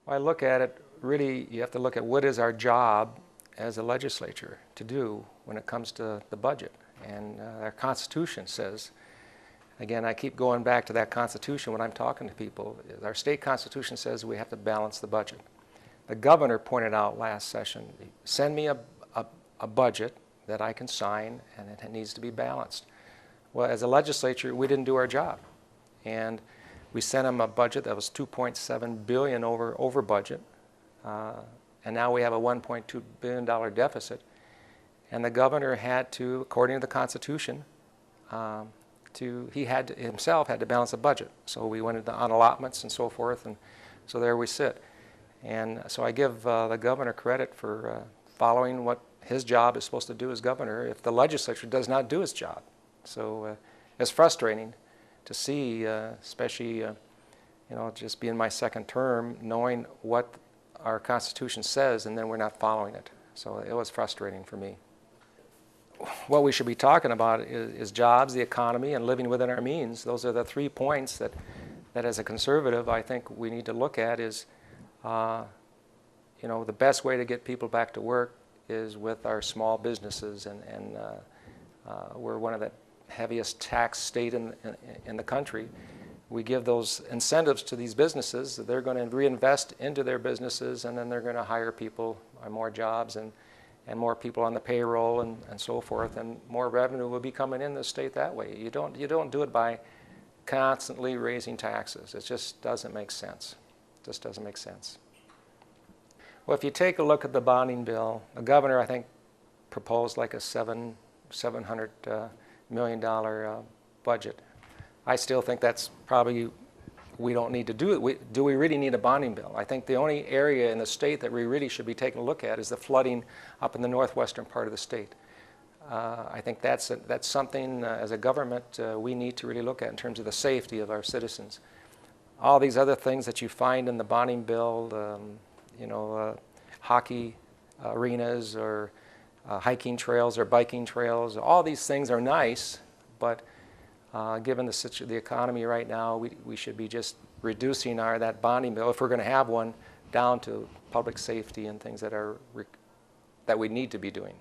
I look at it, really, you have to look at what is our job as a legislature to do when it comes to the budget. And our Constitution says, again, I keep going back to that Constitution when I'm talking to people. Our state Constitution says we have to balance the budget. The governor pointed out last session, send me a budget that I can sign, and it needs to be balanced. Well, as a legislature, we didn't do our job. And we sent him a budget that was $2.7 billion over budget. And now we have a $1.2 billion deficit. And the governor had to, according to the Constitution, himself had to balance the budget. So we went on allotments and so forth, and so there we sit. And so I give the governor credit for following what his job is supposed to do as governor if the legislature does not do its job. So it's frustrating to see, especially just being my second term, knowing what our Constitution says and then we're not following it. So it was frustrating for me. What we should be talking about is jobs, the economy, and living within our means. Those are the 3 points that as a conservative I think we need to look at is, the best way to get people back to work is with our small businesses, and we're one of the heaviest tax state in the country. We give those incentives to these businesses that they're going to reinvest into their businesses, and then they're going to hire people, more jobs, and more people on the payroll, and so forth, and more revenue will be coming in the state that way. You don't do it by constantly raising taxes. It just doesn't make sense. It just doesn't make sense. Well, if you take a look at the bonding bill, the governor, I think, proposed like a $700 million budget. I still think that's probably, we don't need to do it. Do we really need a bonding bill? I think the only area in the state that we really should be taking a look at is the flooding up in the northwestern part of the state. I think that's something as a government we need to really look at in terms of the safety of our citizens. All these other things that you find in the bonding bill, hockey arenas or hiking trails or biking trails, all these things are nice, but given the economy right now, we should be just reducing that bonding bill, if we're going to have one, down to public safety and things that we need to be doing.